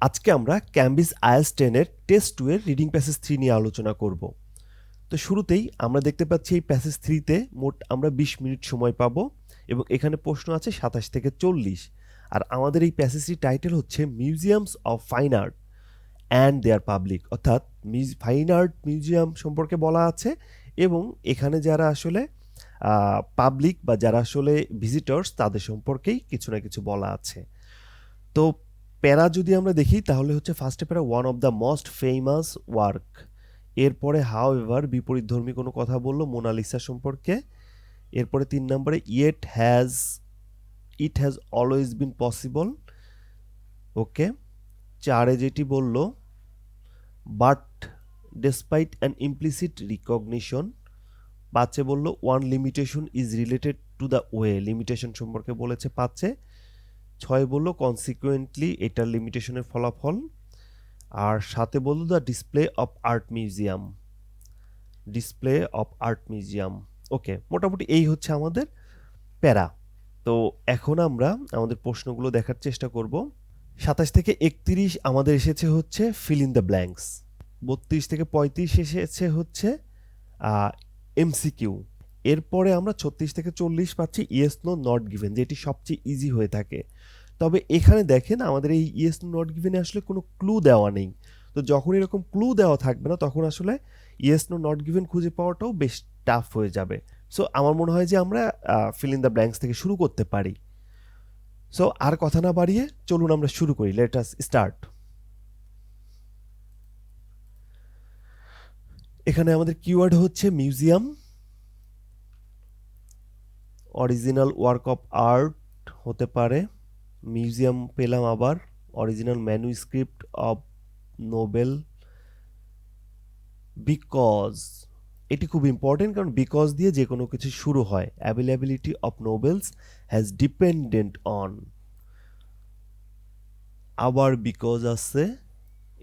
আজকে আমরা Cambridge IELTS 10 এর টেস্ট 2 এর রিডিং প্যাসেজ 3 নিয়ে আলোচনা করব। তো শুরুতেই আমরা দেখতে পাচ্ছি এই প্যাসেজ 3 তে মোট আমরা 20 মিনিট সময় পাবো এবং এখানে প্রশ্ন আছে 27 থেকে 40। আর আমাদের এই প্যাসেজটির টাইটেল হচ্ছে museums of fine art and their public, অর্থাৎ ফাইন আর্ট মিউজিয়াম সম্পর্কে বলা আছে এবং এখানে যারা আসলে পাবলিক বা যারা আসলে ভিজিটর্স তাদের সম্পর্কেই কিছু না কিছু বলা আছে। তো প্যারা যদি আমরা দেখি তাহলে হচ্ছে ফার্স্টে para one of the most famous work, এরপরে হাউ এভার বিপরীতধর্মী কোনো কথা বললো মোনালিসা সম্পর্কে, এরপরে 3 নম্বরে it has always been possible, okay. 4-এ যেটি বললো but despite an implicit recognition, 5-এ বললো one limitation is related to the way, limitation সম্পর্কে বলেছে 5-এ। 6 বললো কনসিকুয়েন্টলি এটার লিমিটেশনের ফলাফল, আর 7-এ বললো the display of art museum, display of art museum. Okay, মোটামুটি এই হচ্ছে আমাদের প্যারা। তো এখন আমরা আমাদের প্রশ্নগুলো দেখার চেষ্টা করব। 27 থেকে 31 আমাদের এসেছে হচ্ছে ফিল ইন দ্য ব্ল্যাঙ্কস, 32 থেকে 35 এসেছে হচ্ছে এমসিকিউ, এরপরে আমরা 36 থেকে 40 পাচ্ছি ইয়েস নো নট গিভেন, যেটি সবচেয়ে ইজি হয়ে থাকে। তবে এখানে দেখেন আমাদের এই ইয়েস নো নট গিভেনে আসলে কোনো ক্লু দেওয়া নেই। তো যখন এরকম ক্লু দেওয়া থাকবে না তখন আসলে ইয়েস নো নট গিভেন খুঁজে পাওয়াটাও বেশ টাফ হয়ে যাবে। সো আমার মনে হয় যে আমরা ফিল ইন দ্য ব্ল্যাঙ্কস থেকে শুরু করতে পারি। সো আর কথা না বাড়িয়ে চলুন আমরা শুরু করি, লেট আস স্টার্ট। এখানে আমাদের কিওয়ার্ড হচ্ছে museum, original work of art হতে পারে, মিউজিয়াম পেলাম আবার, original manuscript of Nobel, because, এটি খুব ইম্পর্টেন্ট কারণ বিকজ দিয়ে যে কোনো কিছু শুরু হয়, availability of novels has dependent on, আবার বিকজ আছে,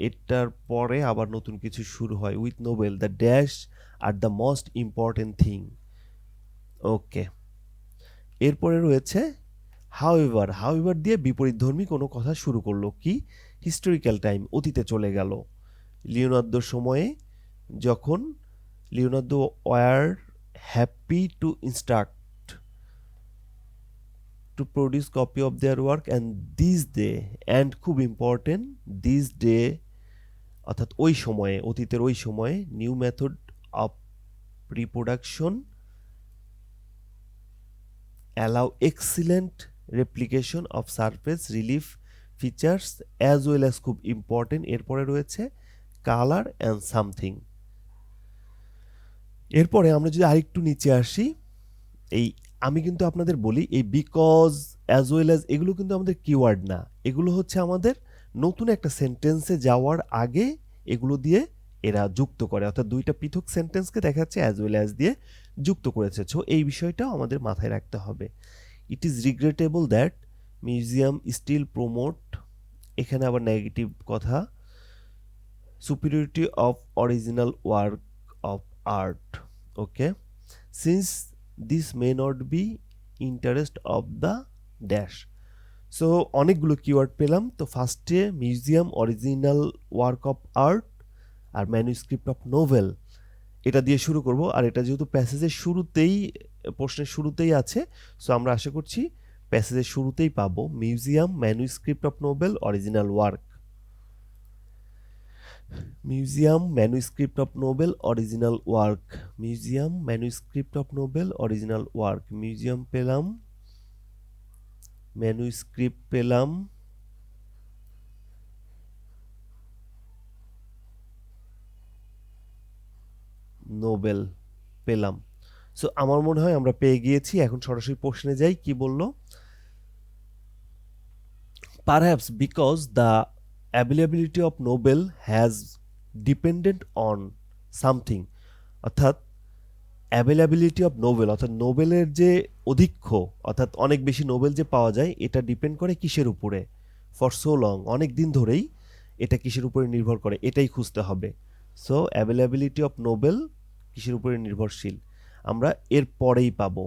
এটার পরে আবার নতুন কিছু শুরু হয় with novel the dash are the most important thing, okay. এরপরে রয়েছে হাউএভার, হাউএভার দিয়ে বিপরীতধর্মী কোনো কথা শুরু করলো, কি হিস্টোরিক্যাল টাইম, অতীতে চলে গেল, লিওনার্দোর সময়ে যখন Leonardo were happy to instruct two produce copy of their work and this day, and খুব ইম্পর্টেন্ট দিস ডে, অর্থাৎ ওই সময়ে, অতীতের ওই সময়ে new method of reproduction allow excellent replication of surface relief features as well as খুব important এরপরে রয়েছে কালার অ্যান্ড সামথিং। এরপরে আমরা যদি আরেকটু নিচে আসি, এই আমি কিন্তু আপনাদের বলি এই বিকজ অ্যাজ ওয়েল অ্যাজ এগুলো কিন্তু আমাদের কিওয়ার্ড না, এগুলো হচ্ছে আমাদের নতুন একটা সেন্টেন্সে যাওয়ার আগে এগুলো দিয়ে এরা যুক্ত করে, অর্থাৎ দুইটা পৃথক সেন্টেন্সকে দেখা যাচ্ছে অ্যাজ ওয়েল অ্যাজ দিয়ে যুক্ত করেছে। সো এই বিষয়টাও আমাদের মাথায় রাখতে হবে। It is regrettable that museum still promote, এখানে আবার নেগেটিভ কথা, superiority of original work of art, okay, since this may not be interest of the dash। So অনেকগুলো কিওয়ার্ড পেলাম। তো ফার্স্টে museum, original work of art আর manuscript of novel, এটা দিয়ে শুরু করব। আর এটা যেহেতু প্যাসেজের শুরুতেই, প্রশ্নের শুরুতেই আছে, সো আমরা আশা করছি প্যাসেজের শুরুতেই পাবো museum, manuscript of Nobel, original work, museum, manuscript of Nobel, original work, museum, manuscript of Nobel, original work, museum পেলাম, ম্যানুস্ক্রিপ্ট পেলাম, নোবেল পেলাম। সো আমার মনে হয় আমরা পেয়ে গিয়েছি। এখন সরাসরি প্রশ্নে যাই, কি বললো, perhaps because the availability of novel has dependent on something, অর্থাৎ অ্যাভেলেবিলিটি অফ নোবেল অর্থাৎ নোবেলের যে অধিক্য, অর্থাৎ অনেক বেশি নোবেল যে পাওয়া যায় এটা ডিপেন্ড করে কিসের উপরে, ফর সো লং, অনেক দিন ধরেই এটা কিসের উপরে নির্ভর করে, এটাই খুঁজতে হবে। সো অ্যাভেলেবিলিটি অফ নোবেল কিসের উপরে নির্ভরশীল, আমরা এর পরেই পাবো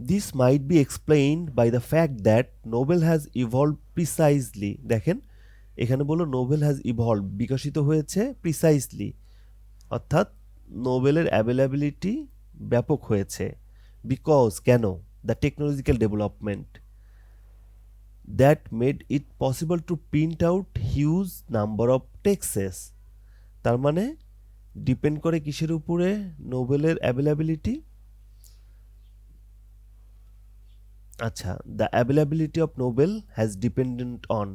this might be explained by the fact that novel has evolve precisely, দেখেন এখানে বললো নোবেল হ্যাজ ইভলভ, বিকশিত হয়েছে প্রিসাইজলি, অর্থাৎ নোবেলের অ্যাভেলেবিলিটি ব্যাপক হয়েছে, বিকজ কেন, the technological development that made it possible to print out huge number of texts. তার মানে ডিপেন্ড করে কিসের উপরে, নোবেলের অ্যাভেলেবিলিটি, আচ্ছা the availability of novel has dependent on,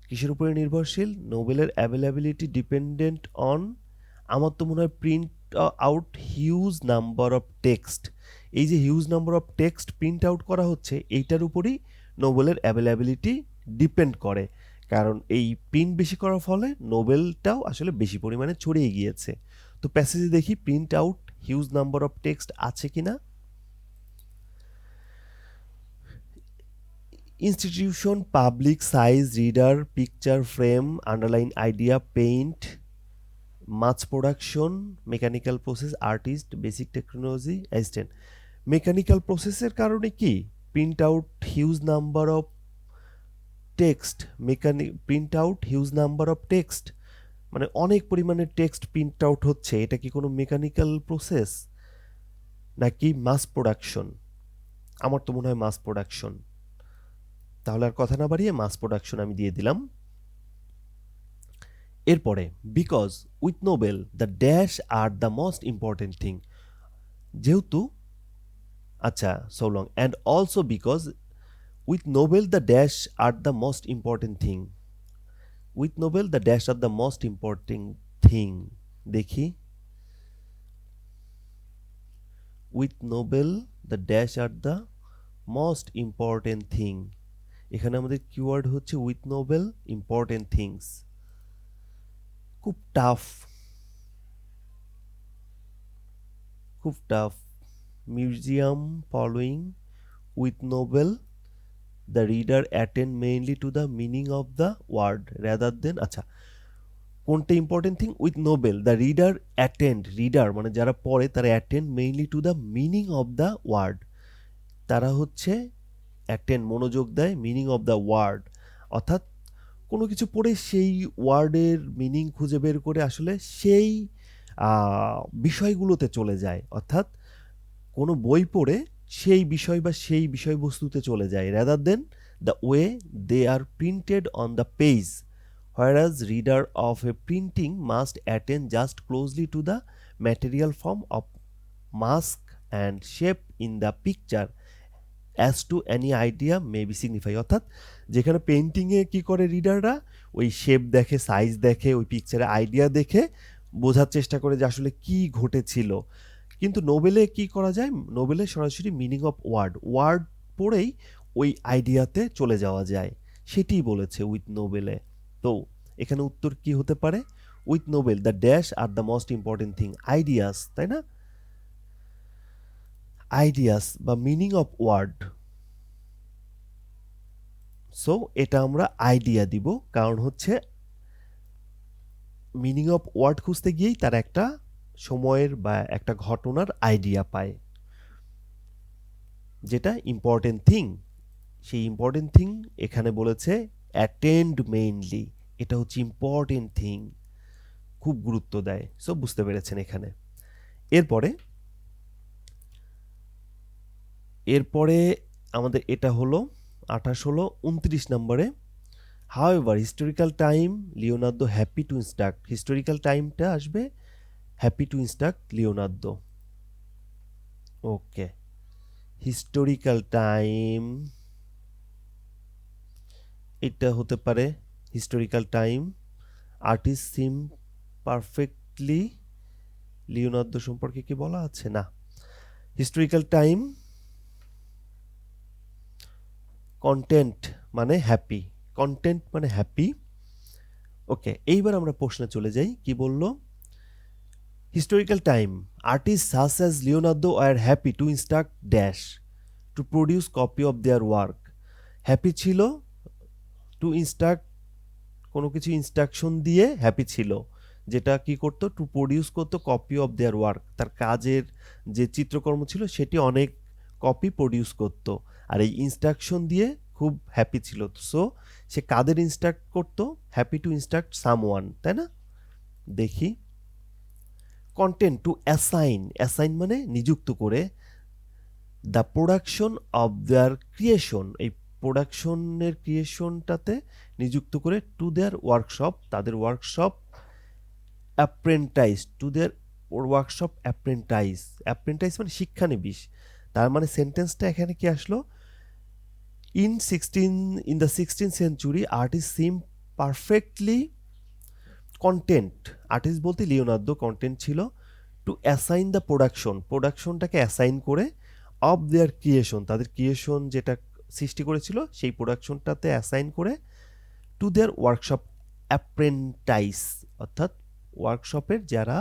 কিসের উপরে নির্ভরশীল, নোবেলের অ্যাভেলেবিলিটি ডিপেন্ডেন্ট অন, আমার তো মনে হয় print out huge number of text, এই যে huge number of text print out করা হচ্ছে এইটার উপরই নোবেলের অ্যাভেলেবিলিটি ডিপেন্ড করে, কারণ এই প্রিন্ট বেশি করার ফলে নোবেলটাও আসলে বেশি পরিমাণে ছড়িয়ে গিয়েছে। তো প্যাসেজে দেখি print out huge number of text আছে কিনা। Institution, public, size, reader, picture frame, underline idea, paint, mass production, mechanical process, artist, basic technology, assistant. Mechanical প্রসেসের কারণে কি print out huge number of text, print out huge number of text মানে অনেক পরিমাণে text print out হচ্ছে, এটা কি কোনো মেকানিক্যাল প্রসেস নাকি মাস প্রোডাকশন? আমার তো মনে হয় মাস প্রোডাকশন, তাহলে আর কথা না বাড়িয়ে মাস প্রোডাকশন আমি দিয়ে দিলাম। এরপরে because with novel the dash are the most important thing, যেহেতু আচ্ছা so long, and also because with novel the dash are the most important thing, with novel the dash are the most important thing, দেখি with novel the dash are the most important thing, এখানে আমাদের keyword হচ্ছে with novel important things, খুব tough, খুব tough. Museum following with novel the reader attend mainly to the meaning of the word rather than, আচ্ছা কোনটা important thing, with novel the reader attend, reader মানে যারা পড়ে তারা attend mainly to the meaning of the word, তারা হচ্ছে attend মনোযোগ দেয় মিনিং অফ দ্য ওয়ার্ড, অর্থাৎ কোনো কিছু পড়ে সেই ওয়ার্ডের মিনিং খুঁজে বের করে আসলে সেই বিষয়গুলোতে চলে যায়, অর্থাৎ কোনো বই পড়ে সেই বিষয় বা সেই বিষয়বস্তুতে চলে যায়, rather than the way they are printed on the page, whereas reader of a printing must attend just closely to the material form of mask and shape in the picture as to any idea may be signify, অর্থাৎ যেখানে পেইন্টিংয়ে কি করে রিডাররা ওই shape দেখে, size দেখে, ওই পিকচারে idea দেখে বোঝার চেষ্টা করে যে আসলে কি ঘটেছিল, কিন্তু নোবেলে কি করা যায়, নোবেলে সরাসরি মিনিং অফ ওয়ার্ড, ওয়ার্ড পড়েই ওই আইডিয়াতে চলে যাওয়া যায়, সেটিই বলেছে উইথ নোবেলে। তো এখানে উত্তর কি হতে পারে, with novel the dash are the most important thing, ideas, তাই না, আইডিয়াস বা মিনিং অফ ওয়ার্ড। সো এটা আমরা আইডিয়া দিব, কারণ হচ্ছে মিনিং অফ ওয়ার্ড খুঁজতে গিয়েই তার একটা সময়ের বা একটা ঘটনার আইডিয়া পায়, যেটা ইম্পর্টেন্ট থিং, সেই ইম্পর্টেন্ট থিং এখানে বলেছে অ্যাটেন্ড মেইনলি, এটা হচ্ছে ইম্পর্টেন্ট থিং, খুব গুরুত্ব দেয়। সো বুঝতে পেরেছেন এখানে। এরপরে আমাদের এটা হলো 28 হলো। 29 নম্বরে however historical time Leonardo happy to instruct, historical টাইমটা আসবে happy to instruct Leonardo. Okay, historical time এটা হতে পারে historical time, artist seem perfectly, Leonardo সম্পর্কে কি বলা আছে, না, হিস্টোরিক্যাল টাইম কন্টেন্ট মানে হ্যাপি, কন্টেন্ট মানে হ্যাপি। ওকে, এইবার আমরা প্রশ্নে চলে যাই, কি বলল, historical time artist such as Leonardo আর happy to instruct dash to produce copy of their work, happy ছিল টু ইনস্ট্রাক্ট, কোনো কিছু ইনস্ট্রাকশন দিয়ে হ্যাপি ছিল, যেটা কি করতো, টু প্রডিউস করতো কপি অফ দেয়ার ওয়ার্ক, তার কাজের যে চিত্রকর্ম ছিল সেটি অনেক কপি প্রডিউস করতো, আর এই ইনস্ট্রাকশন দিয়ে খুব হ্যাপি ছিল। সো সে কাদের ইনস্ট্রাক্ট করতো? হ্যাপি টু ইনস্ট্রাক্ট সামওয়ান, তাই না? দেখি, কন্টেন্ট টু অ্যাসাইন, অ্যাসাইন মানে নিযুক্ত করে, the production of their creation, এই প্রোডাকশনের ক্রিয়েশনটাতে নিযুক্ত করে, টু দেয়ার ওয়ার্কশপ, তাদের workshop, apprentices, to their workshop apprentices, apprentices মানে শিক্ষানবিশ। তার মানে সেন্টেন্সটা এখানে কি আসলো? In the 16th century artists seem perfectly content, artist বলতে লিওনার্দো কন্টেন্ট ছিল, টু অ্যাসাইন দ্য প্রোডাকশন, প্রোডাকশনটাকে অ্যাসাইন করে, অফ দেয়ার ক্রিয়েশন, তাদের ক্রিয়েশন যেটা সৃষ্টি করেছিল সেই প্রোডাকশনটাতে অ্যাসাইন করে, টু দেয়ার ওয়ার্কশপ অ্যাপ্রেন্টাইজ, অর্থাৎ ওয়ার্কশপের যারা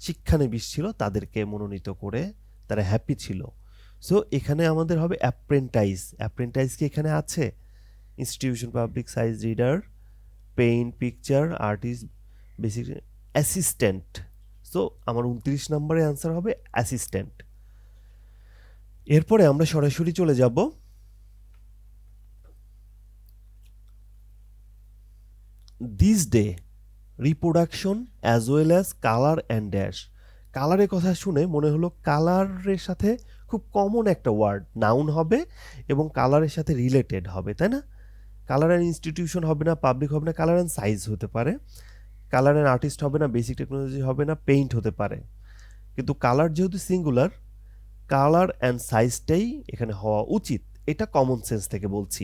শিক্ষানবিশ ছিল তাদেরকে মনোনীত করে, তারা হ্যাপি ছিল। সো এখানে আমাদের হবে অ্যাপ্রেন্টাইজ, অ্যাপ্রেন্টাইজ কি এখানে আছে? Institution, public size reader, paint, picture, artist, basic, assistant. So আমার 29 নম্বরে অ্যান্সার হবে অ্যাসিস্ট্যান্ট। এরপরে আমরা সরাসরি চলে যাব this day reproduction as well as colour and dash. কালারের কথা শুনে মনে হলো কালারের সাথে খুব কমন একটা ওয়ার্ড, নাউন হবে এবং কালারের সাথে রিলেটেড হবে, তাই না? কালার অ্যান্ড ইনস্টিটিউশন হবে না, পাবলিক হবে না, কালার অ্যান্ড সাইজ হতে পারে, কালার অ্যান্ড আর্টিস্ট হবে না, বেসিক টেকনোলজি হবে না, পেইন্ট হতে পারে। কিন্তু কালার যেহেতু সিঙ্গুলার, কালার অ্যান্ড সাইজটাই এখানে হওয়া উচিত, এটা কমন সেন্স থেকে বলছি।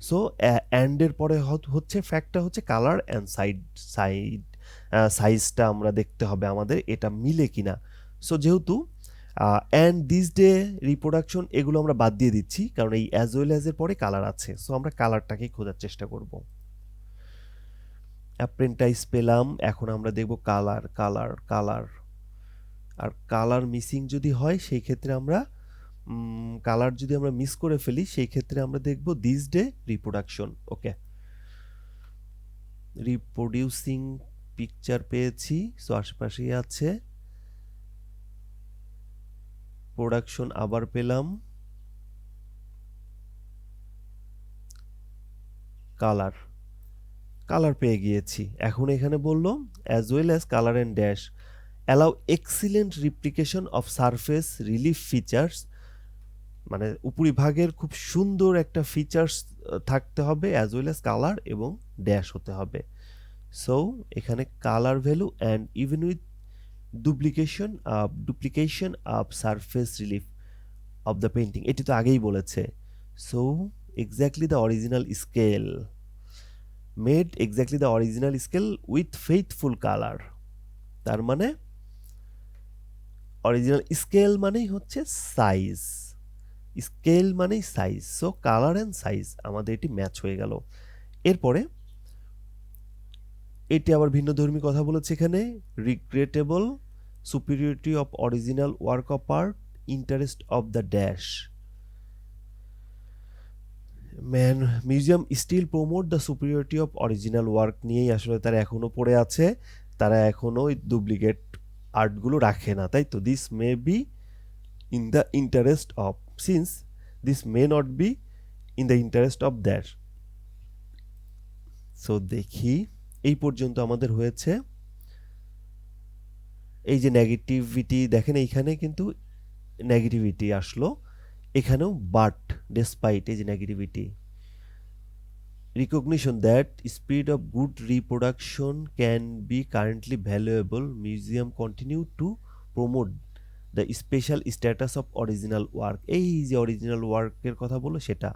সো অ্যান্ডের পরে হচ্ছে ফ্যাক্টটা হচ্ছে কালার অ্যান্ড সাইজটা আমরা দেখতে হবে আমাদের এটা মিলে কিনা। সো যেহেতু অ্যান্ড দিস ডে রিপ্রোডাকশন এগুলো আমরা বাদ দিয়ে দিচ্ছি, কারণ এই অ্যাজ ওয়েল অ্যাজ এর পরে কালার আছে। সো আমরা কালারটাকেই খোঁজার চেষ্টা করব। অ্যাপ্রেন্টাইজ পেলাম, এখন আমরা দেখব কালার, কালার, কালার। আর কালার মিসিং যদি হয় সেই ক্ষেত্রে আমরা কালার যদি আমরা মিস করে ফেলি সেই ক্ষেত্রে আমরা দেখব this day reproduction. Okay, reproducing picture পেয়েছি, সো আশেপাশেই আছে। প্রোডাকশন আবার পেলাম, কালার, কালার পেয়ে গিয়েছি। এখন এখানে বললো as well as colour and dash allow excellent replication of surface relief features, মানে উপরিভাগের খুব সুন্দর একটা ফিচার্স থাকতে হবে, অ্যাজ ওয়েল অ্যাজ কালার এবং ড্যাশ হতে হবে। সো এখানে colour value and even with duplication of surface relief of the painting, এটি তো আগেই বলেছে। So exactly the original scale, made exactly the original scale with faithful colour. তার মানে অরিজিনাল স্কেল মানেই হচ্ছে সাইজ, স্কেল মানেই size. So colour and size আমাদের এটি ম্যাচ হয়ে গেল। এরপরে এটি আবার ভিন্ন ধর্মী কথা বলেছে এখানে, regrettable superiority of original work of art, interest of the dash, man museum still promote the superiority of original work নিয়েই আসলে তারা এখনো পড়ে আছে, তারা এখনো ওই ডুপ্লিকেট আর্টগুলো রাখে না, তাই তো। This may be in the interest of, since this may not be in the interest of that. So দেখি এই পর্যন্ত আমাদের হয়েছে। এই যে নেগেটিভিটি দেখেন, এইখানে কিন্তু নেগেটিভিটি আসলো, এখানেও বাট, ডেসপাইট, এই যে negativity. recognition that speed of good reproduction can be currently valuable, museum continue to promote the special status of original work, এই যে অরিজিনাল ওয়ার্কের কথা বললো সেটা।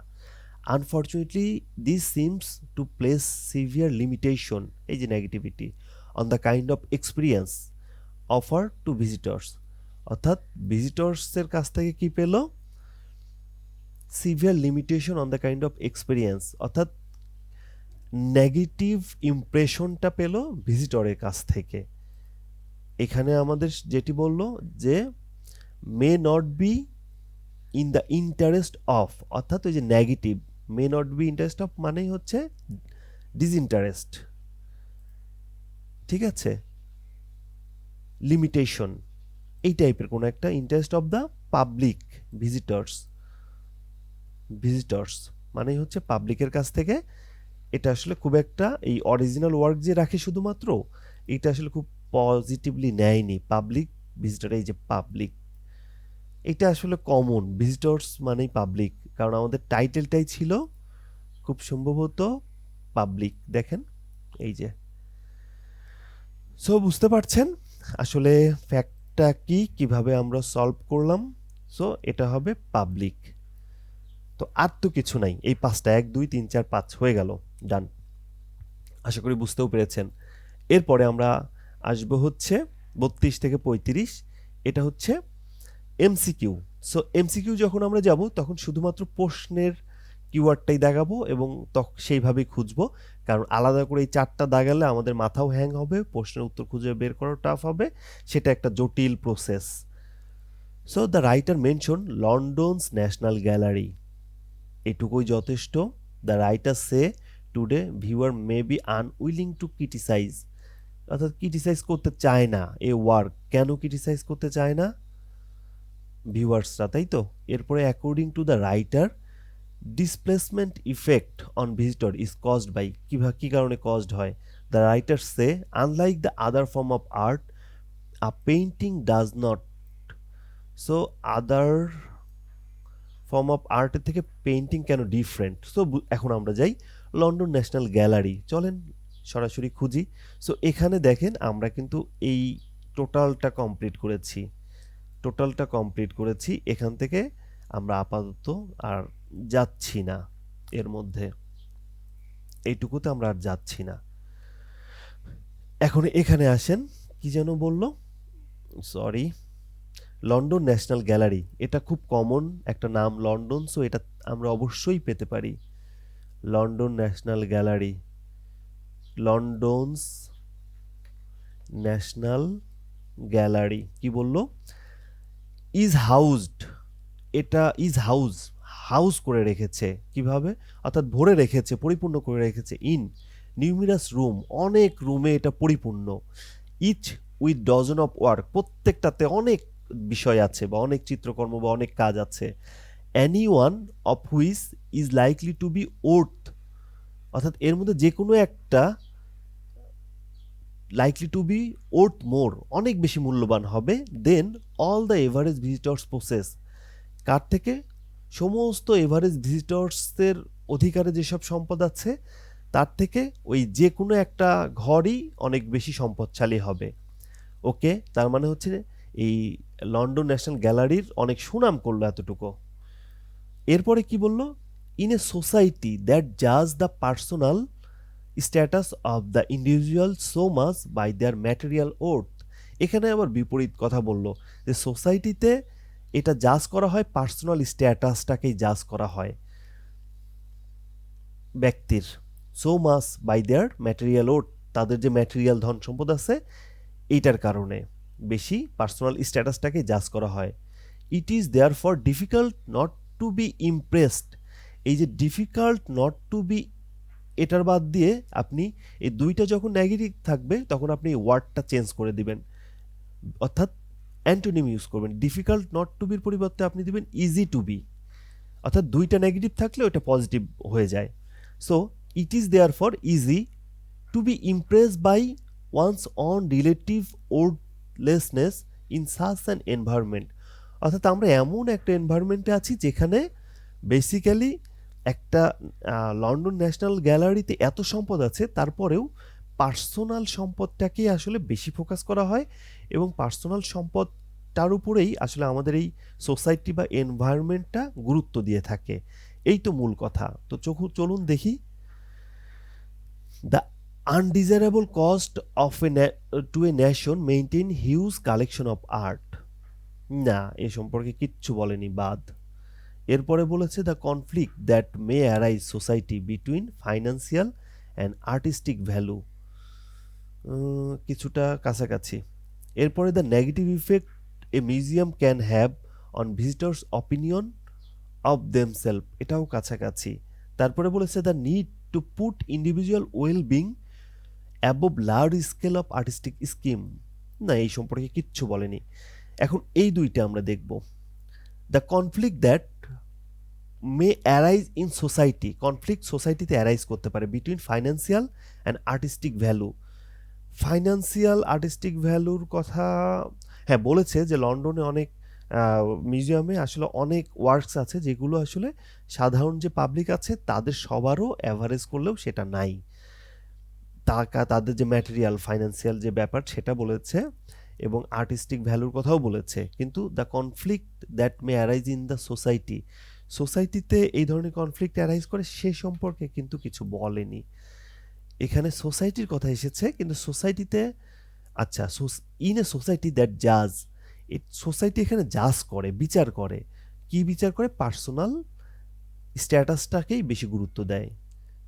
Unfortunately this seems to place severe limitation, এই যে negativity, on the kind of experience offered to visitors, অর্থাৎ ভিজিটর্সের কাছ থেকে কি পেল? Severe limitation on the kind of experience, অর্থাৎ নেগেটিভ ইমপ্রেশনটা পেল ভিজিটরের কাছ থেকে। এখানে আমাদের যেটি বলল যে may not be in the interest of, অর্থাৎ ওই যে negative, may not be interest of মানেই হচ্ছে ডিসইন্টারেস্ট, ঠিক আছে, লিমিটেশন এই টাইপের কোনো একটা, interest of the public visitors, visitors মানে হচ্ছে পাবলিকের কাছ থেকে। এটা আসলে খুব একটা এই অরিজিনাল ওয়ার্ক যে রাখে শুধুমাত্র, এটা আসলে খুব পজিটিভলি নেয়নি। পাবলিক ভিজিটর, এই যে পাবলিক, এটা আসলে কমন, ভিজিটর্স মানেই পাবলিক, কারণ আমাদের টাইটেলটাই ছিল খুব সম্ভবত পাবলিক। দেখেন এই যে, সো বুঝতে পারছেন আসলে ফ্যাক্টটা কি, কিভাবে আমরা সলভ করলাম। সো এটা হবে পাবলিক। তো আর তো কিছু নাই, এই পাঁচটা 1 2 3 4 5 হয়ে গেল, ডান। আশা করি বুঝতেও পেরেছেন। এরপরে আমরা আসবো হচ্ছে 32 থেকে 35, এটা হচ্ছে এমসিকিউ। সো এমসিকিউ যখন আমরা যাব তখন শুধুমাত্র প্রশ্নের কিওয়ার্ডটাই দাগাবো এবং সেইভাবেই খুঁজবো, কারণ আলাদা করে এই 4টা দাগালে আমাদের মাথাও হ্যাং হবে, প্রশ্নের উত্তর খুঁজে বের করা টাফ হবে, সেটা একটা জটিল process. So the writer mention London's national gallery, এটুকুই যথেষ্ট। The writer say today viewer may be unwilling to criticize, অর্থাৎ ক্রিটিসাইজ করতে চায় না এ ওয়ার্ক। কেন ক্রিটিসাইজ করতে চায় না? ভিউয়ার্সরা, তাই তো। এরপরে according to the writer displacement effect on visitor is caused by, কী কারণে কজড হয়? The writer say unlike the other form of art a painting does not, so other form of আর্টের থেকে পেইন্টিং কেন ডিফারেন্ট? সো এখন আমরা যাই London national gallery, চলেন সরাসরি খুঁজি। সো এখানে দেখেন আমরা কিন্তু এই টোটালটা কমপ্লিট করেছি। এখান থেকে আমরা আপাতত আর যাচ্ছি না, এর মধ্যে এইটুকুতে আমরা আর যাচ্ছি না। এখন এখানে আসেন, কি যেন বলল, সরি, লন্ডন ন্যাশনাল গ্যালারি, এটা খুব কমন একটা নাম লন্ডন, সো এটা আমরা অবশ্যই পেতে পারি। London national gallery, London's national gallery কি বলল? ইজ হাউসড, এটা ইজ হাউস করে রেখেছে, কিভাবে? অর্থাৎ ভরে রেখেছে, পরিপূর্ণ করে রেখেছে। ইন নিউমিরাস রুম, অনেক রুমে এটা পরিপূর্ণ। Each with dozen of work, প্রত্যেকটাতে অনেক বিষয় আছে বা অনেক চিত্রকর্ম বা অনেক কাজ আছে। Any one of which is likely to be worth, অর্থাৎ এর মধ্যে যে কোনো একটা likely to be worth more, অনেক বেশি মূল্যবান হবে। Then all the average visitors process, কার থেকে? সমস্ত এভারেজ ভিজিটর্সদের অধিকারে যেসব সম্পদ আছে তার থেকে ওই যে কোনো একটা ঘরই অনেক বেশি সম্পদশালী হবে। ওকে, তার মানে হচ্ছে এই লন্ডন ন্যাশনাল গ্যালারির অনেক সুনাম করলো এতটুকু। এরপরে কি বলল? ইন এ সোসাইটি দ্যাট জাজ the personal status of the individual so much by their material worth, এখানে আবার বিপরীত কথা বলল যে সোসাইটিতে এটা জাজ করা হয়, পার্সোনাল স্ট্যাটাসটাকেই জাজ করা হয় ব্যক্তির। So much by their material worth, তাদের যে ম্যাটেরিয়াল ধন সম্পদ আছে এইটার কারণে বেশি পার্সোনাল স্ট্যাটাসটাকে জাজ করা হয়। It is therefore difficult not to be impressed, এই যে ডিফিকাল্ট নট টু বি, এটার বাদ দিয়ে আপনি এই দুইটা যখন নেগেটিভ থাকবে তখন আপনি ওয়ার্ডটা চেঞ্জ করে দিবেন, অর্থাৎ অ্যান্টোনিম ইউজ করবেন। ডিফিকাল্ট নট টু বির পরিবর্তে আপনি দিবেন ইজি টু বি, অর্থাৎ দুইটা নেগেটিভ থাকলে ওটা পজিটিভ হয়ে যায়। So it is therefore easy to be impress by one's on relative worthlessness in such an environment, অর্থাৎ আমরা এমন একটা এনভায়রনমেন্টে আছি যেখানে বেসিক্যালি একটা লন্ডন ন্যাশনাল গ্যালারিতে এত সম্পদ আছে, তারপরেও পার্সোনাল সম্পদটাকেই আসলে বেশি ফোকাস করা হয় এবং পার্সোনাল সম্পদটার উপরেই আসলে আমাদের এই সোসাইটি বা এনভায়রনমেন্টটা গুরুত্ব দিয়ে থাকে। এই তো মূল কথা। তো চলুন দেখি। The undesirable cost of to a nation maintain huge collection of art, না এ সম্পর্কে কিচ্ছু বলেনি, বাদ। এরপরে বলেছে the conflict that may arise society between financial and artistic value, কিছুটা কাছাকাছি। এরপরে the negative effect a museum can have on visitors opinion of themselves, এটাও কাছাকাছি। তারপরে বলেছে the need to put individual well being above large scale of artistic scheme, না এই সম্পর্কে কিচ্ছু বলেনি। এখন এই দুইটা আমরা দেখব। The conflict that may arise in society, conflict সোসাইটিতে অ্যারাইজ করতে পারে between financial and artistic value. Financial artistic ভ্যালুর কথা হ্যাঁ বলেছে যে লন্ডনে অনেক মিউজিয়ামে আসলে অনেক ওয়ার্কস আছে যেগুলো আসলে সাধারণ যে পাবলিক আছে তাদের সবারও অ্যাভারেজ করলেও সেটা নাই, তাদের যে ম্যাটেরিয়াল ফাইন্যান্সিয়াল যে ব্যাপার সেটা বলেছে এবং আর্টিস্টিক ভ্যালুর কথাও বলেছে। কিন্তু the conflict that may arise in the society, সোসাইটিতে এই ধরনের কনফ্লিক্ট অ্যারাইজ করে সে সম্পর্কে কিন্তু কিছু বলেনি। এখানে সোসাইটির কথা এসেছে কিন্তু সোসাইটিতে আচ্ছা ইন এ সোসাইটি দ্যাট জাজ, সোসাইটি এখানে জাজ করে, বিচার করে। কি বিচার করে? পার্সোনাল স্ট্যাটাসটাকেই বেশি গুরুত্ব দেয়।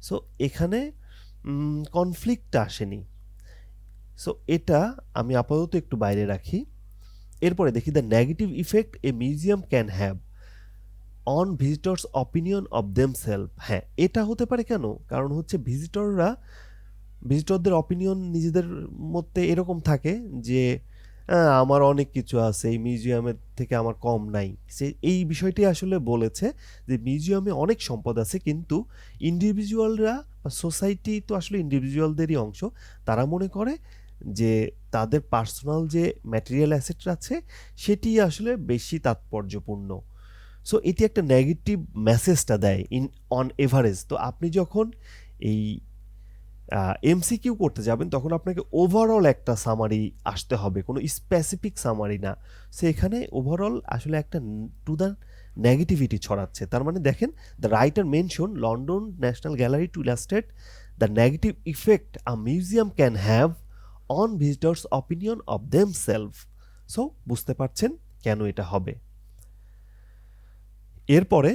সো এখানে কনফ্লিক্টটা আসেনি। সো এটা আমি আপাতত একটু বাইরে রাখি। এরপরে দেখি the negative effect a museum can have on visitors opinion of themselves. হ্যাঁ এটা হতে পারে কেন? কারণ হচ্ছে ভিজিটরদের অপিনিয়ন নিজেদের মধ্যে এরকম থাকে যে আমার অনেক কিছু আছে, এই মিউজিয়ামের থেকে আমার কম নাই। সে এই বিষয়টি আসলে বলেছে যে মিউজিয়ামে অনেক সম্পদ আছে কিন্তু ইন্ডিভিজুয়ালরা বা সোসাইটি তো আসলে ইন্ডিভিজুয়ালদেরই অংশ, তারা মনে করে যে তাদের পার্সোনাল যে ম্যাটেরিয়াল অ্যাসেট আছে সেটি আসলে বেশি তাৎপর্যপূর্ণ। সো এটি একটা নেগেটিভ মেসেজটা দেয় অন এভারেজ। তো আপনি যখন এই এমসিকিউ করতে যাবেন তখন আপনাকে ওভারঅল একটা সামারি আসতে হবে, কোনো স্পেসিফিক সামারি না। সো এখানে ওভারঅল আসলে একটা টু দ্য নেগেটিভিটি ছড়াচ্ছে। তার মানে দেখেন the writer mention London national gallery to illustrate the negative effect a museum can have on visitors opinion of themselves. So বুঝতে পারছেন কেন এটা হবে। এরপরে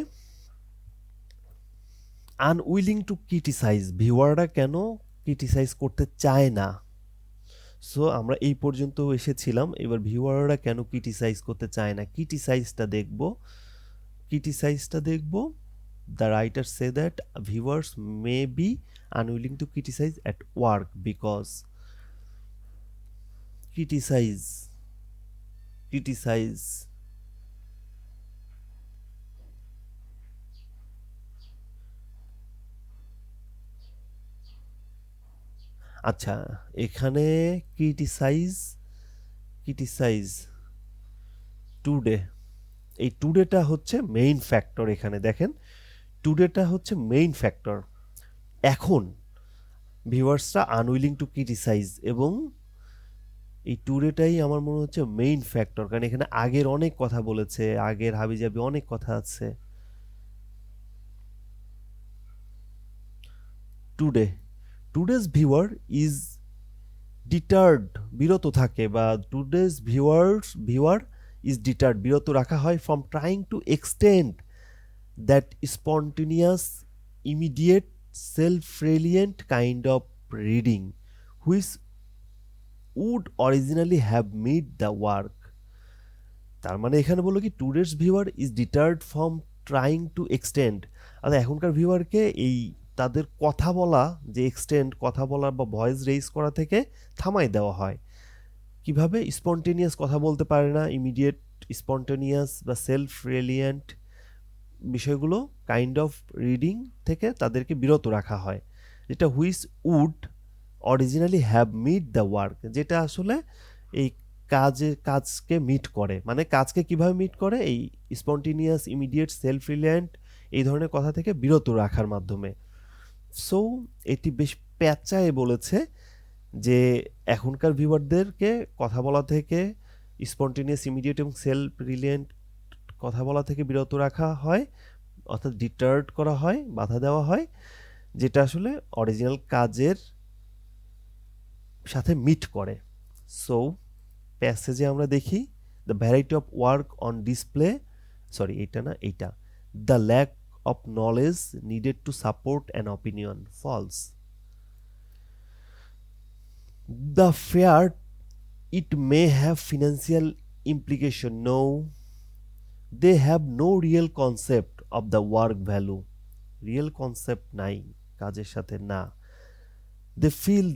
আনউইলিং টু ক্রিটিসাইজ, ভিউয়াররা কেন ক্রিটিসাইজ করতে চায় না। সো আমরা এই পর্যন্ত এসেছিলাম, এবার ভিউয়াররা কেন ক্রিটিসাইজ করতে চায় না ক্রিটিসাইজটা দেখব। The writer say that viewers may be unwilling to criticize at work because criticize আচ্ছা এখানে ক্রিটিসাইজ টুডে, এই টুডেটা হচ্ছে মেইন ফ্যাক্টর। এখানে দেখেন টুডেটা হচ্ছে মেইন ফ্যাক্টর। এখন ভিউয়ার্সরা আনউইলিং টু ক্রিটিসাইজ এবং এই টুডেটাই আমার মনে হচ্ছে মেইন ফ্যাক্টর, কারণ এখানে আগের অনেক কথা বলেছে, আগের হাবিজাবি অনেক কথা আছে। টুডেজ ভিউয়ার ইজ ডিটার্ড, বিরত থাকে, বা টুডেজ ভিউয়ার ইজ ডিটার্ড, বিরত রাখা হয় from trying to extend that spontaneous immediate self-reliant kind of reading which would originally have met the work. তার মানে এখানে বললো কি today's viewer is deterred from trying to extend, অর্থাৎ এখনকার ভিউয়ারকে এই তাদের কথা বলা যে কথা বলা বা ভয়েস রেইজ করা থেকে থামাই দেওয়া হয়। কিভাবে? স্পন্টেনিয়াস কথা বলতে পারে না, ইমিডিয়েট স্পন্টেনিয়াস বা সেলফ রেলিয়েন্ট বিষয়গুলো কাইন্ড অফ রিডিং থেকে তাদেরকে বিরত রাখা হয়, যেটা which would originally have meet the work, যেটা আসলে এই কাজকে মিট করে। মানে কাজকে কিভাবে মিট করে? এই স্পন্টেনিয়াস ইমিডিয়েট সেলফ রিলিয়েন্ট এই ধরনের কথা থেকে বিরত রাখার মাধ্যমে। সো এটি বেশ প্যাঁচায় বলেছে যে এখনকার ভিউয়ারদেরকে কথা বলা থেকে, স্পন্টেনিয়াস ইমিডিয়েট এবং সেলফ রিলিয়েন্ট কথা বলা থেকে বিরত রাখা হয়, অর্থাৎ ডিটার্ড করা হয়, বাধা দেওয়া হয়, যেটা আসলে অরিজিনাল কাজের সাথে মিট করে। সো প্যাসেজে আমরা দেখি the variety of work on display, এইটা the lack of knowledge needed to support an opinion, false. The fair, it may have financial implication, no, they have no real concept of the work value, real concept নাই কাজের সাথে না। They feel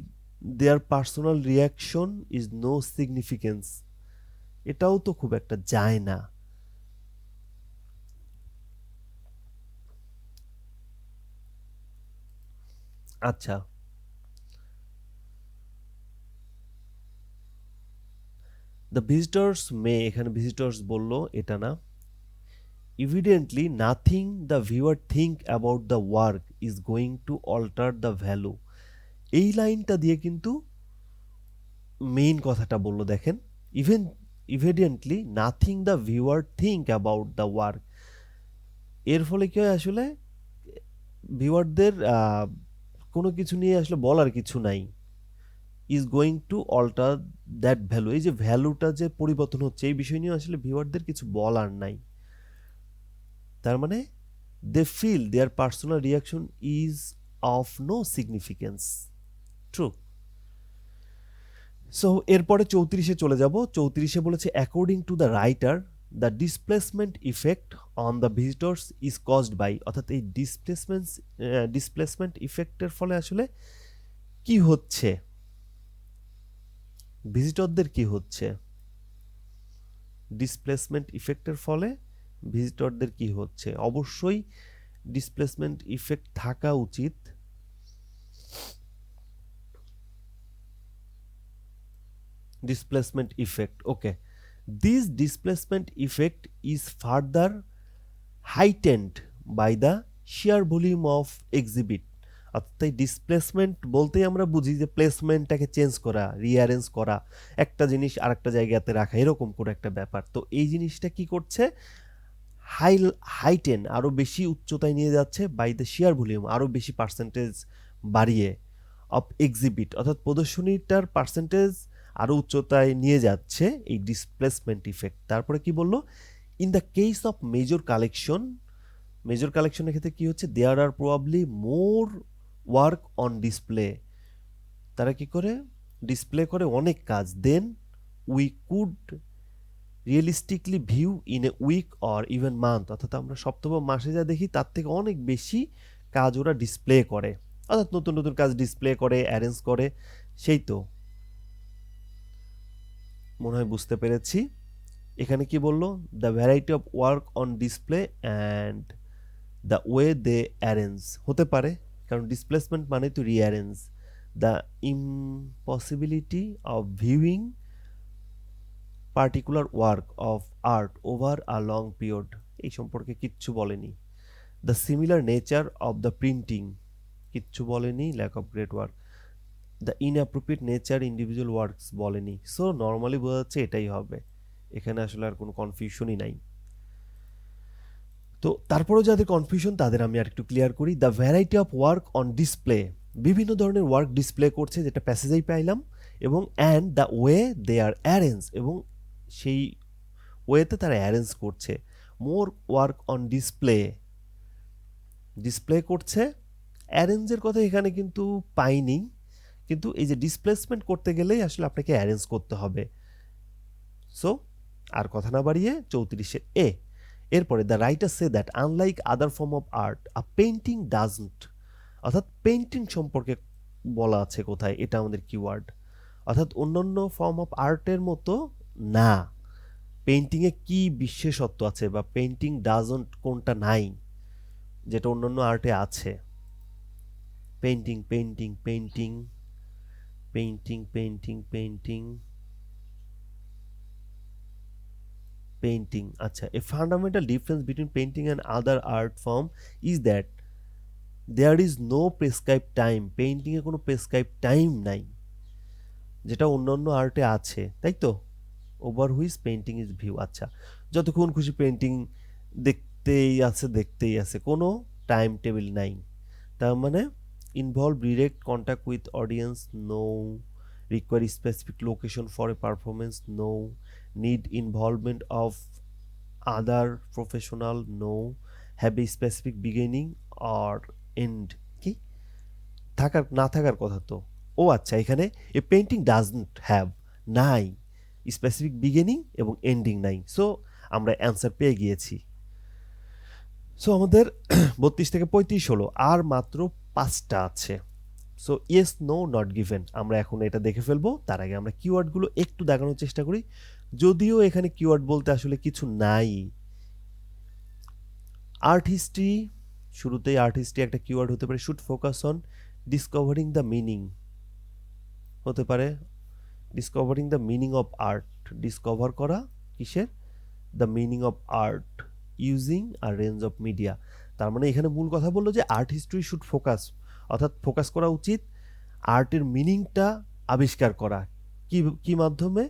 their personal reaction is no significance, এটাও তো খুব একটা যায় না। আচ্ছা, দ্য ভিজিটর্স মে, এখানে ভিজিটর্স বললো, এটা না। Evidently, nothing the viewer think about the work is going to alter the value. এই লাইনটা দিয়ে কিন্তু মেইন কথাটা বললো, দেখেন। Even evidently nothing the viewer think about the work, এর ফলে কি হয় আসলে ভিউয়ারদের কোনো কিছু নিয়ে আসলে বলার কিছু নাই। Is going to alter that value, এই যে ভ্যালুটা যে পরিবর্তন হচ্ছে এই বিষয় নিয়ে আসলে ভিউয়ারদের কিছু বলার নাই। তার মানে they feel their personal reaction is of no significance. True. So এরপরে 34-এ চলে যাব। 34-এ বলেছে according to the writer the displacement effect on the visitors is caused by, অর্থাৎ এই ডিসপ্লেসমেন্ট ইফেক্টের ফলে আসলে কি হচ্ছে, ভিজিটরদের কি হচ্ছে, ডিসপ্লেসমেন্ট ইফেক্টের ফলে ভিজিটরদের কি হচ্ছে। অবশ্যই ডিসপ্লেসমেন্ট ইফেক্ট থাকা উচিত। displacement effect, okay, this displacement effect is further heightened by the sheer volume of exhibit। অর্থাৎ এই ডিসপ্লেসমেন্ট বলতেই আমরা বুঝি যে প্লেসমেন্টটাকে চেঞ্জ করা, রিঅ্যারেঞ্জ করা, একটা জিনিস আরেকটা জায়গাতে রাখা, এরকম করে একটা ব্যাপার। তো এই জিনিসটা কি করছে, হাইটেন, আরও বেশি উচ্চতায় নিয়ে যাচ্ছে, বাই দ্য শেয়ার ভলিউম, আরও বেশি পার্সেন্টেজ বাড়িয়ে, অফ এক্সিবিট, অর্থাৎ প্রদর্শনীটার পার্সেন্টেজ আরও উচ্চতায় নিয়ে যাচ্ছে এই ডিসপ্লেসমেন্ট ইফেক্ট। তারপরে কি বললো, in the case of major collection, major কালেকশনের ক্ষেত্রে কি হচ্ছে, there are probably more work on display, তারা কি করে ডিসপ্লে করে অনেক কাজ, then we could realistically view in a week or even month, অর্থাৎ আমরা সপ্তাহ বা মাসে যা দেখি তার থেকে অনেক বেশি কাজ ওরা ডিসপ্লে করে, অর্থাৎ নতুন নতুন কাজ ডিসপ্লে করে, অ্যারেঞ্জ করে। সেই তো মনে হয় বুঝতে পেরেছি। এখানে কি বললো, the variety of work on display and the way they arrange, হতে পারে, কারণ ডিসপ্লেসমেন্ট মানে তো rearrange, the impossibility of viewing particular work of art over a long period, এই সম্পর্কে কিচ্ছু বলেনি। The similar nature of the printing, কিচ্ছু বলেনি। Lack of great work, the inappropriate nature individual works বলেনি। সো নর্মালি বোঝা যাচ্ছে এটাই হবে, এখানে আসলে আর কোনো কনফিউশনই নাই। তো তারপরেও যাদের কনফিউশন তাদের আমি আর একটু ক্লিয়ার করি। The variety of work on display, বিভিন্ন ধরনের ওয়ার্ক ডিসপ্লে করছে, যেটা প্যাসেজেই পাইলাম, এবং and the way they are arrange, এবং সেই ওয়েতে তারা অ্যারেঞ্জ করছে। More work on display, display করছে, অ্যারেঞ্জের কথা এখানে কিন্তু পাইনি, কিন্তু এই যে ডিসপ্লেসমেন্ট করতে গেলেই আসলে আপনাকে অ্যারেঞ্জ করতে হবে। সো আর কথা না বাড়িয়ে 34-এর এ, এরপরে the writer say that unlike other form of art a painting doesn't, অর্থাৎ পেইন্টিং সম্পর্কে বলা আছে কোথায়, এটা আমাদের কিওয়ার্ড, অর্থাৎ অন্যান্য ফর্ম অফ আর্টের মতো না, পেইন্টিংয়ে কি বিশেষত্ব আছে, বা পেইন্টিং ডাজন্ট কোনটা নাই যেটা অন্যান্য আর্টে আছে। Painting painting painting painting painting painting painting, আচ্ছা, a fundamental difference between painting and other art form is that there is no prescribe time, পেইন্টিংয়ে কোনো প্রেসক্রাইব টাইম নাই, যেটা অন্যান্য আর্টে আছে, তাই তো। Over which painting is view, আচ্ছা, যতক্ষণ খুশি পেইন্টিং দেখতেই আছে, কোনো টাইম টেবিল নাই। তার মানে involve direct contact with audience, no, require specific location for a performance, no, need involvement of other professional, no, have a specific beginning or end, কি থাকার না থাকার কথা তো। ও আচ্ছা, এখানে এ পেইন্টিং ডাজন্ট হ্যাভ, নাই, স্পেসিফিক বিগিনিং এবং এন্ডিং নাই। সো আমরা অ্যান্সার পেয়ে গিয়েছি। সো আমাদের 32 থেকে 35 হলো, আর মাত্র 5টা আছে। So yes, no, not given আমরা এখন এটা দেখে ফেলবো। তার আগে আমরা কিওয়ার্ডগুলো একটু দেখানোর চেষ্টা করি, যদিও এখানে কিওয়ার্ড বলতে আসলে কিছু নাই। আর্ট হিস্ট্রি, শুরুতেই আর্ট হিস্ট্রি একটা কিওয়ার্ড হতে পারে। Should focus on discovering the meaning হতে পারে, discovering the meaning of art, discover করা কিসের, the meaning of art using a range of media. তার মানে এখানে মূল কথা বললো যে আর্ট হিস্ট্রি শুড ফোকাস, অর্থাৎ ফোকাস করা উচিত আর্টের মিনিংটা আবিষ্কার করা, কি কি মাধ্যমে,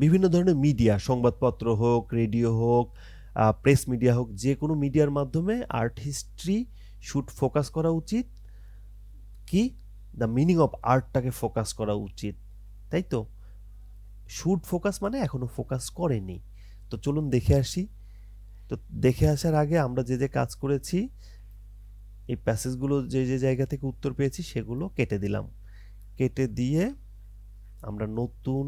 বিভিন্ন ধরনের মিডিয়া, সংবাদপত্র হোক, রেডিও হোক, প্রেস মিডিয়া হোক, যে কোনো মিডিয়ার মাধ্যমে আর্ট হিস্ট্রি শুড ফোকাস করা উচিত কি, দ্য মিনিং অফ আর্টটাকে ফোকাস করা উচিত, তাই তো। শুড ফোকাস মানে এখনো ফোকাস করেনি। তো চলুন দেখে আসি। তো দেখে আসার আগে আমরা যে যে কাজ করেছি, এই প্যাসেজগুলো যে যে জায়গা থেকে উত্তর পেয়েছি সেগুলো কেটে দিলাম, কেটে দিয়ে আমরা নতুন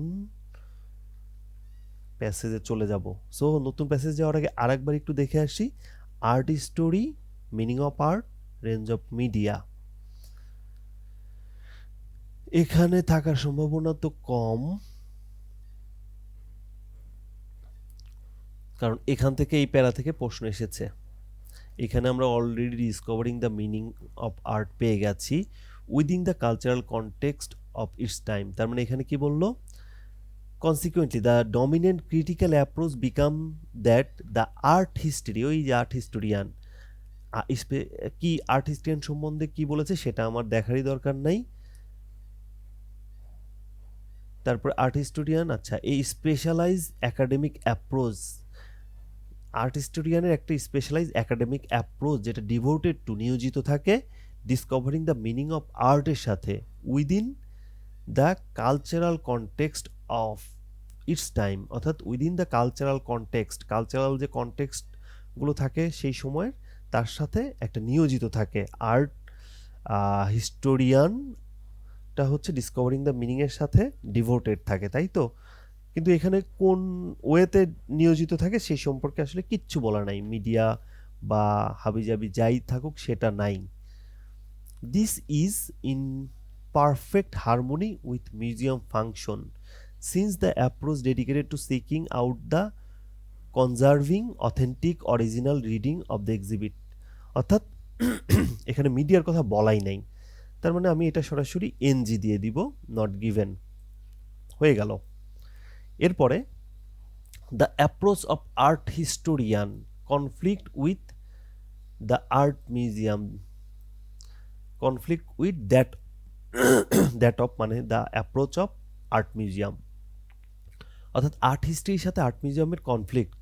প্যাসেজে চলে যাব। সো নতুন প্যাসেজ যাওয়ার আগে আরেকবার একটু দেখে আসি। Art story, meaning of art, range of media. এখানে থাকার সম্ভাবনা তো কম, কারণ এখান থেকে এই প্যারা থেকে প্রশ্ন এসেছে। এখানে আমরা already discovering the meaning of art পেয়ে গেছি within the cultural context of its time. তার মানে এখানে কি বললো, consequently the dominant critical approach become that the art history, ওই যে আর্ট হিস্টোরিয়ান, কি আর্ট হিস্টোরিয়ান সম্বন্ধে কি বলেছে সেটা আমার দেখারই দরকার নাই। তারপর আর্ট হিস্টোরিয়ান, আচ্ছা, এই স্পেশালাইজ একাডেমিক অ্যাপ্রোচ, আর্ট হিস্টোরিয়ানের একটা স্পেশালাইজ একাডেমিক অ্যাপ্রোচ যেটা ডিভোটেড টু, নিয়োজিত থাকে ডিসকভারিং দ্য মিনিং অফ আর্টের সাথে within the cultural context of its time, অর্থাৎ within the cultural context, cultural যে কনটেক্সটগুলো থাকে সেই সময়ের, তার সাথে একটা নিয়োজিত থাকে। আর্ট হিস্টোরিয়ানটা হচ্ছে ডিসকভারিং দ্য মিনিংয়ের সাথে ডিভোটেড থাকে, তাই তো। কিন্তু এখানে কোন ওয়েতে নিয়োজিত থাকে সেই সম্পর্কে আসলে কিচ্ছু বলা নাই, মিডিয়া বা হাবিজাবি যাই থাকুক সেটা নাই। This is in perfect harmony with museum function since the approach dedicated to seeking out the conserving authentic original reading of the exhibit, অর্থাৎ এখানে মিডিয়ার কথা বলাই নাই, তার মানে আমি এটা সরাসরি এনজি দিয়ে দিব, নট গিভেন, হয়ে গেল। এরপরে the approach of art historian conflict with the art museum, conflict with that of মানে the approach of art museum, অর্থাৎ আর্ট হিস্ট্রির সাথে আর্ট মিউজিয়ামের কনফ্লিক্ট।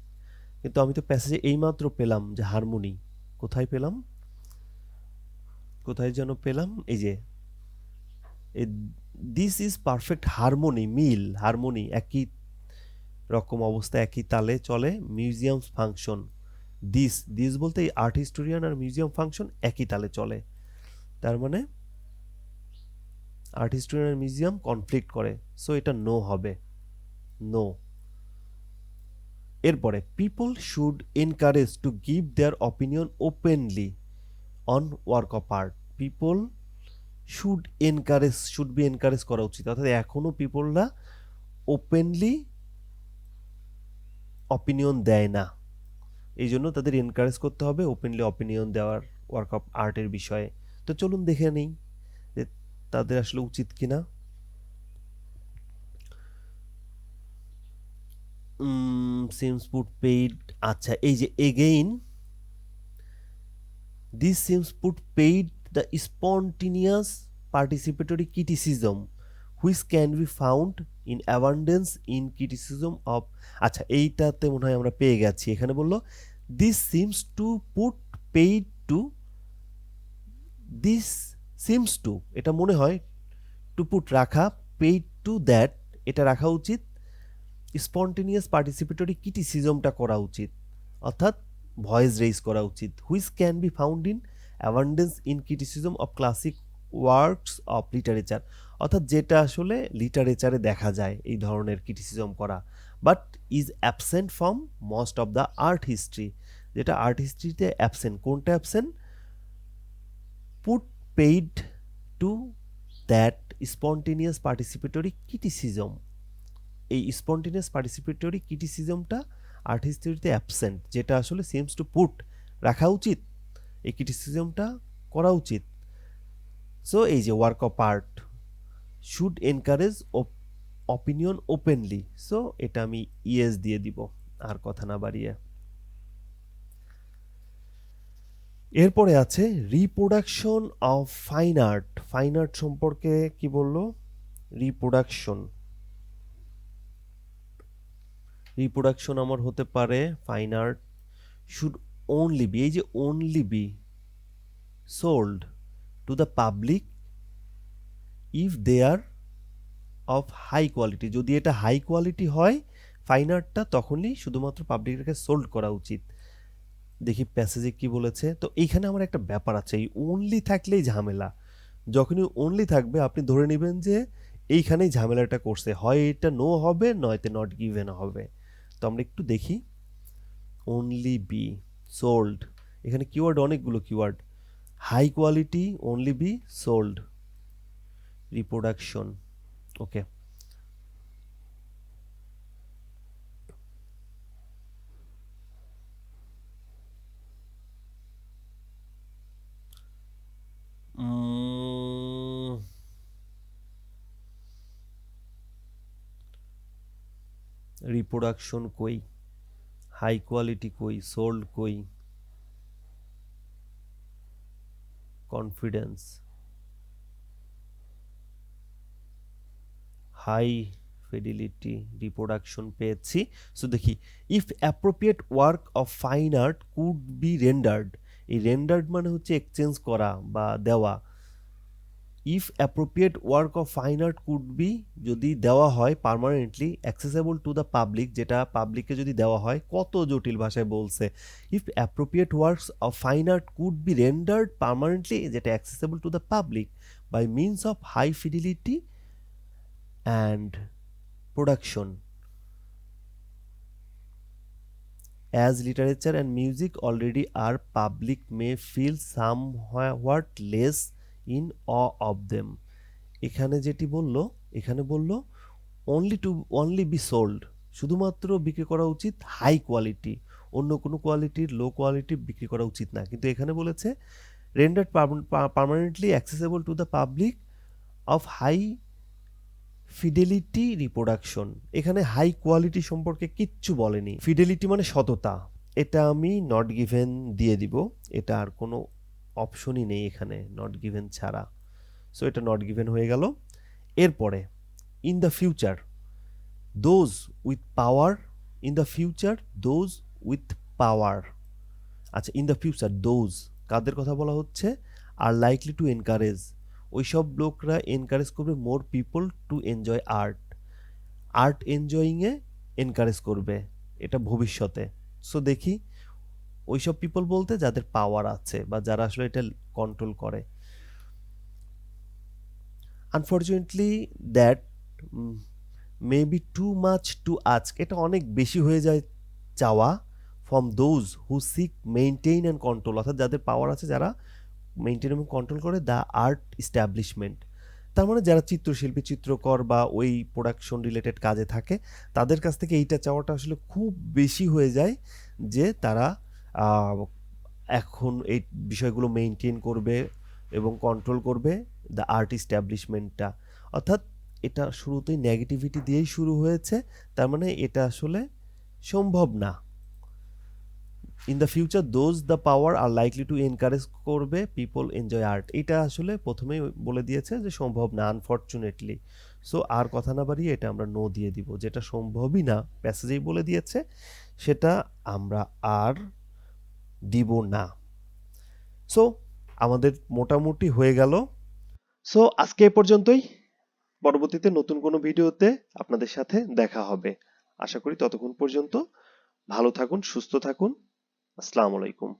কিন্তু আমি তো প্যাসেজে এইমাত্র পেলাম যে হারমোনি, কোথায় পেলাম, কোথায় যেন পেলাম, এই যে দিস ইজ পারফেক্ট হারমোনি, মিল, হারমোনি, একই রকম অবস্থা, একই তালে চলে মিউজিয়াম ফাংশন। দিস বলতে এই আর্ট হিস্টোরিয়ান আর মিউজিয়াম ফাংশন একই তালে চলে, তার মানে আর্ট হিস্টোরিয়ান আর মিউজিয়াম কনফ্লিক্ট করে, সো এটা নো হবে, নো। এরপরে people should encourage to give there opinion openly on work of art, people should encourage, should be encourage করা উচিত, অর্থাৎ এখনো পিপলরা ওপেনলি অপিনিয়ন দেয় না, এই জন্য তাদের এনকারেজ করতে হবে ওপেনলি অপিনিয়ন দেওয়ার ওয়ার্ক অফ আর্টের বিষয়ে। তো চলুন দেখে নেই যে তাদের আসলে উচিত কিনা। সিমস পুট পেইড, আচ্ছা, এই যে again this seems put paid the spontaneous participatory criticism which can be found in abundance in criticism of, আচ্ছা এইটাতে মনে হয় আমরা পেয়ে গেছি। এখানে বললো this seems to put paid two, this seems to এটা মনে হয়, টু পুট রাখা, পেইড টু দ্যাট এটা রাখা উচিত, স্পন্টেনিয়াস পার্টিসিপেটরি ক্রিটিসিজমটা করা উচিত, অর্থাৎ ভয়েস রেইজ করা উচিত, which can be found in abundance in criticism of classic works of literature, অর্থাৎ যেটা আসলে লিটারেচারে দেখা যায় এই ধরনের ক্রিটিসিজম করা, but is absent from most of the art history, যেটা আর্ট হিস্ট্রিতে অ্যাবসেন্ট, কোনটা absent, put paid to that spontaneous participatory criticism, এই স্পন্টেনিয়াস পার্টিসিপেটরি ক্রিটিসিজমটা আর্ট হিস্ট্রিতে অ্যাবসেন্ট, যেটা আসলে সিমস টু পুট রাখা উচিত, এই ক্রিটিসিজমটা করা উচিত সো এই যে work of art should encourage opinion openly, so এটা আমি ইয়েস দিয়ে দিব আর কথা না বাড়িয়ে। এরপরে আছে reproduction of fine art. Fine art সম্পর্কে কি বললো? রিপ্রোডাকশন আমার হতে পারে fine art should only be, এই যে only be sold to the public if they are of high quality. যদি এটা হাই কোয়ালিটি হয় ফাইন আর্টটা, তখনই শুধুমাত্র পাবলিককে সোল্ড করা উচিত। দেখি প্যাসেজে কি বলেছে। তো এইখানে আমার একটা ব্যাপার আছে, এই অনলি থাকলেই ঝামেলা। যখনই অনলি থাকবে আপনি ধরে নেবেন যে এইখানেই ঝামেলাটা করছে, হয় এটা নো হবে নয়তো নট গিভেন হবে। তো আমরা একটু দেখি, অনলি বি সোল্ড, এখানে কিওয়ার্ড অনেকগুলো keyword, high quality, only be, sold, reproduction. Okay, reproduction কই, হাই কোয়ালিটি কই, সোল্ড কই, কনফিডেন্স, হাই ফিডিলিটি, রিপ্রোডাকশন পেয়েছি। সো দেখি, if appropriate work of fine art could be rendered, এই রেন্ডার্ড মানে হচ্ছে এক্সচেঞ্জ করা বা দেওয়া। If appropriate work of fine art could be, যদি দেওয়া হয় permanently accessible to the public, যেটা পাবলিককে যদি দেওয়া হয়, কত জটিল ভাষায় বলছে। If appropriate works of fine art could be rendered permanently, যেটা accessible to the public by means of high fidelity and production, as literature and music already are, public may feel somewhat less in awe of them. এখানে যেটি বললো, এখানে বললো only be sold, শুধুমাত্র বিক্রি করা উচিত হাই কোয়ালিটি, অন্য কোনো কোয়ালিটির লো কোয়ালিটি বিক্রি করা উচিত না। কিন্তু এখানে বলেছে rendered permanently accessible to the public of high fidelity reproduction. এখানে হাই কোয়ালিটি সম্পর্কে কিচ্ছু বলেনি। ফিডেলিটি মানে সততা, এটা আমি নট গিভেন দিয়ে দিব, এটা আর কোনো অপশনই নেই এখানে নট গিভেন ছাড়া। সো এটা নট গিভেন হয়ে গেল। এরপরে in the future those with power, in the future those with power. আচ্ছা, ইন দ্য ফিউচার দোজ কাদের কথা বলা হচ্ছে? আর লাইকলি টু এনকারেজ, ওই সব লোকরা এনকারেজ করবে more people to enjoy art, art এনজয়িংয়ে এনকারেজ করবে, এটা ভবিষ্যতে। সো দেখি, ওইসব পিপল বলতে যাদের পাওয়ার আছে বা যারা আসলে এটা কন্ট্রোল করে। Unfortunately that may be too much to ask, এটা অনেক বেশি হয়ে যায় চাওয়া, from those who seek maintain and control, অর্থাৎ যাদের পাওয়ার আছে, যারা মেইনটেইন এবং কন্ট্রোল করে দ্য আর্ট ইস্টাবলিশমেন্ট। তার মানে যারা চিত্রশিল্পী, চিত্রকর বা ওই প্রোডাকশন রিলেটেড কাজে থাকে, তাদের কাছ থেকে এইটা চাওয়াটা আসলে খুব বেশি হয়ে যায়, যে তারা এখন এই বিষয়গুলো মেইনটেইন করবে এবং কন্ট্রোল করবে দ্য আর্ট ইস্টাবলিশমেন্টটা। অর্থাৎ এটা শুরুতেই নেগেটিভিটি দিয়েই শুরু হয়েছে, তার মানে এটা আসলে সম্ভব না। In the future those the power are likely to encourage করবে পিপল এনজয় আর্ট, এটা আসলে প্রথমেই বলে দিয়েছে যে সম্ভব না, আনফর্চুনেটলি। সো আর কথা না বাড়িয়ে এটা আমরা নো দিয়ে দিব, যেটা সম্ভবই না প্যাসেজেই বলে দিয়েছে, সেটা আমরা আর দিব না। সো আমাদের মোটামুটি হয়ে গেল। সো আজকে এ পর্যন্তই, পরবর্তীতে নতুন কোনো ভিডিওতে আপনাদের সাথে দেখা হবে। আশা করি ততক্ষণ পর্যন্ত ভালো থাকুন, সুস্থ থাকুন। আসসালামু আলাইকুম।